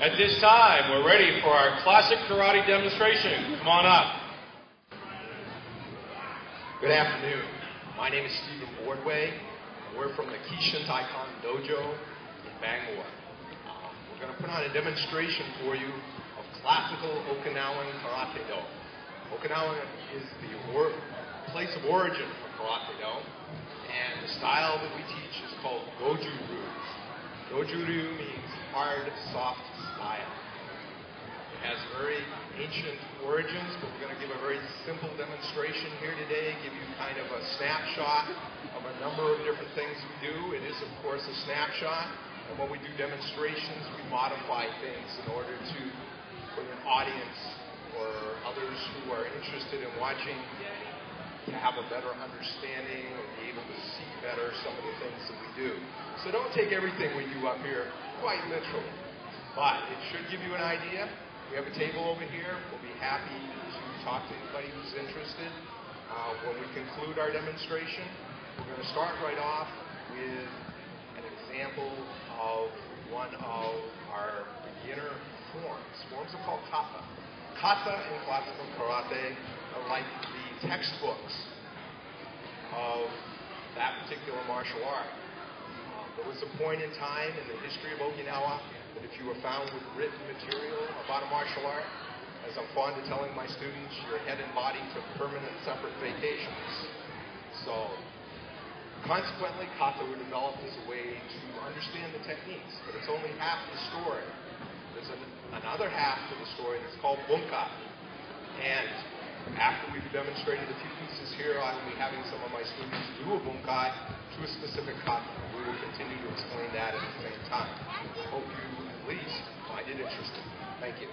At this time, we're ready for our classic karate demonstration. Come on up. Good afternoon. My name is Stephen Boardway. We're from the Kishintaikan Dojo in Bangalore. We're going to put on a demonstration for you of classical Okinawan Karate Do. Okinawa is the place of origin for Karate Do, and the style that we teach is called Goju-ryu. Goju-ryu means hard, soft style. It has very ancient origins, but we're going to give a very simple demonstration here today, give you kind of a snapshot of a number of different things we do. It is, of course, a snapshot, and when we do demonstrations, we modify things in order to, for an audience or others who are interested in watching, to have a better understanding or be able to see better some of the things that we do. So don't take everything we do up here quite literally, but it should give you an idea. We have a table over here. We'll be happy to talk to anybody who's interested. When we conclude our demonstration, we're going to start right off with an example of one of our beginner forms. Forms are called kata. Kata in classical karate are like the textbooks of that particular martial art. There was a point in time in the history of Okinawa that if you were found with written material about a martial art, as I'm fond of telling my students, your head and body took permanent separate vacations. So, consequently, kata were developed as a way to understand the techniques, but it's only half the story. There's another half to the story that's called bunkai. And after we've demonstrated a few pieces here, I will be having some of my students do a bunkai to a specific kata. We will continue to explain that at the same time. I hope you at least find it interesting. Thank you.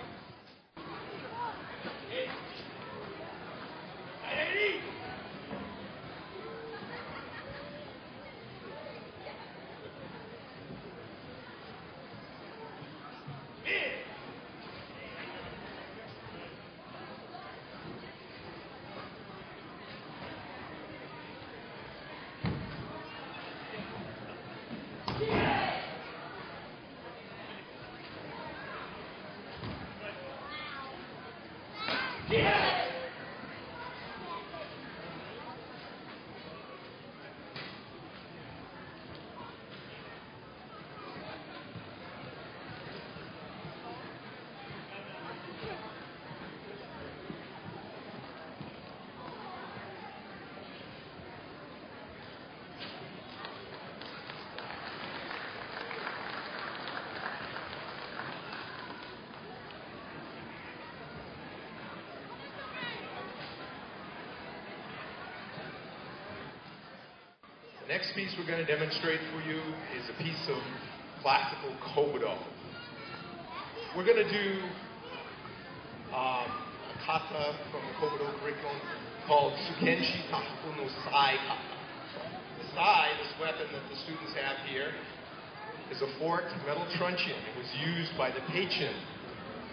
The next piece we're going to demonstrate for you is a piece of classical kobudo. We're going to do a kata from the kobudo curriculum called Tsukenshi Tahaku no Sai kata. The sai, this weapon that the students have here, is a forked metal truncheon. It was used by the Peichin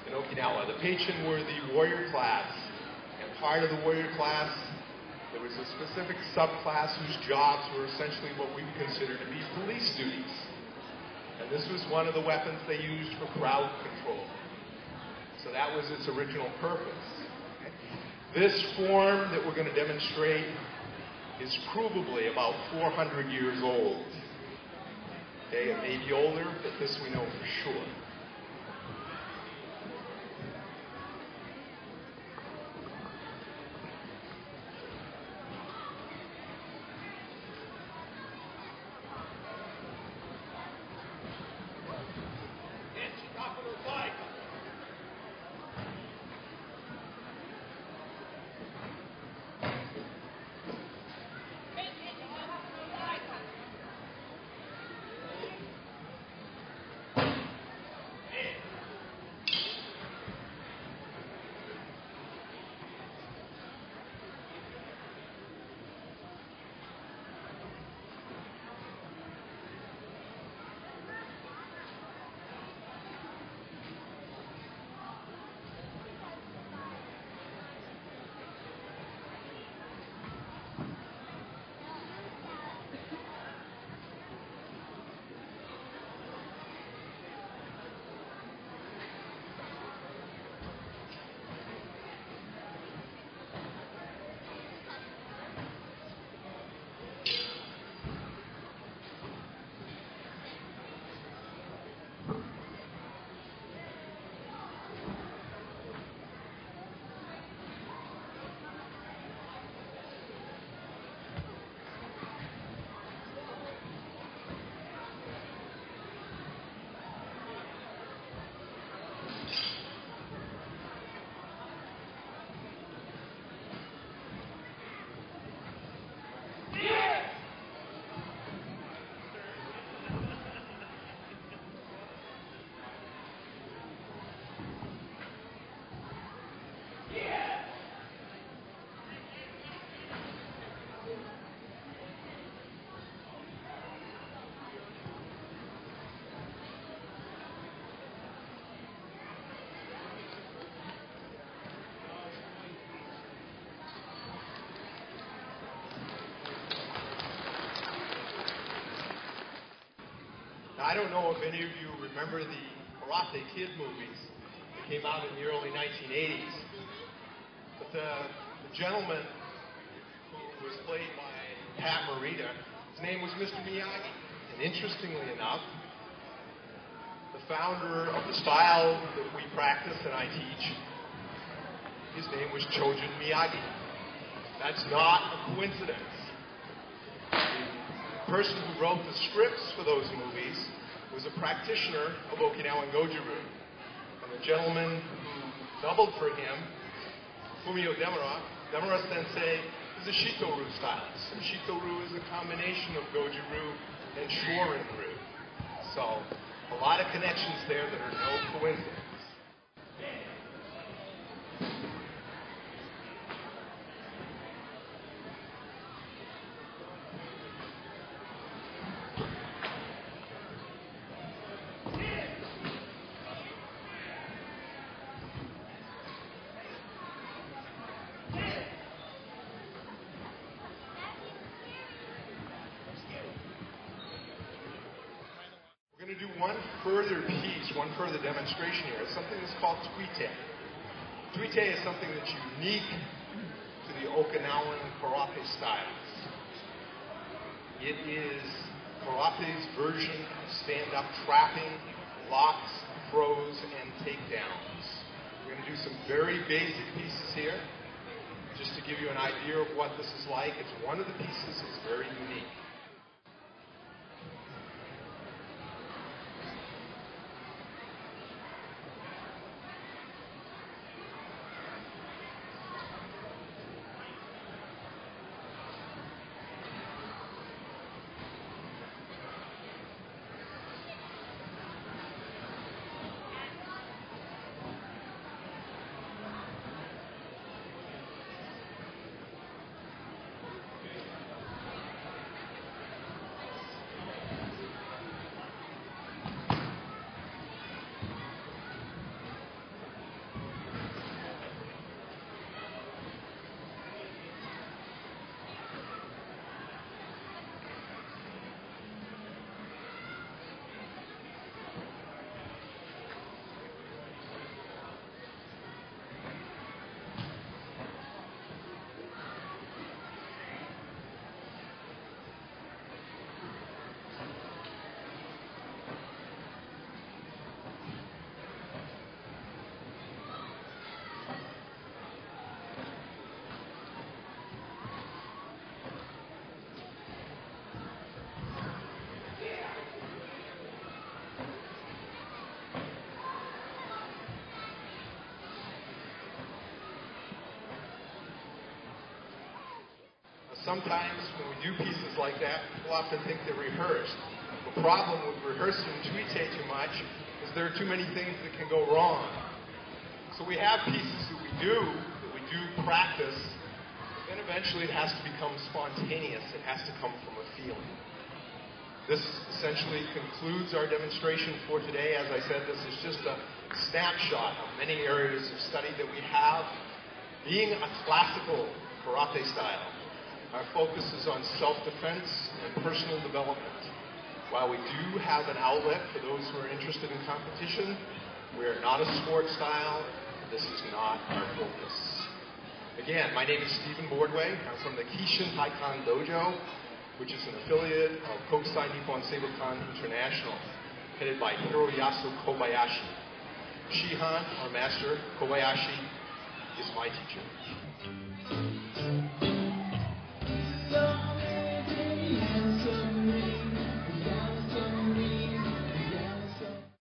in Okinawa. The Peichin were the warrior class, and part of the warrior class, there was a specific subclass whose jobs were essentially what we would consider to be police duties. And this was one of the weapons they used for crowd control. So that was its original purpose. This form that we're going to demonstrate is provably about 400 years old. Okay, it may be older, but this we know for sure. I don't know if any of you remember the Karate Kid movies that came out in the early 1980s. But the gentleman who was played by Pat Morita, his name was Mr. Miyagi. And interestingly enough, the founder of the style that we practice and I teach, his name was Chojun Miyagi. That's not a coincidence. The person who wrote the scripts for those movies was a practitioner of Okinawan Goju-ryu. And the gentleman who doubled for him, Fumio Demura Sensei, is a Shito-ryu stylist. And Shito-ryu is a combination of Goju-ryu and Shorin-ryu. So, a lot of connections there that are no coincidence. We're going to do one further piece, one further demonstration here. It's something that's called tuite. Tuite is something that's unique to the Okinawan karate styles. It is karate's version of stand-up trapping, locks, throws, and takedowns. We're going to do some very basic pieces here, just to give you an idea of what this is like. It's one of the pieces that's very unique. Sometimes when we do pieces like that, people often think they're rehearsed. The problem with rehearsing tuite too much is there are too many things that can go wrong. So we have pieces that we do practice, but then eventually it has to become spontaneous. It has to come from a feeling. This essentially concludes our demonstration for today. As I said, this is just a snapshot of many areas of study that we have. Being a classical karate style, our focus is on self-defense and personal development. While we do have an outlet for those who are interested in competition, we are not a sports style. This is not our focus. Again, my name is Stephen Bordway. I'm from the Kishintaikan Dojo, which is an affiliate of Kokusai Nippon Seibukan International, headed by Hiroyasu Kobayashi. Shihan, our master, Kobayashi, is my teacher.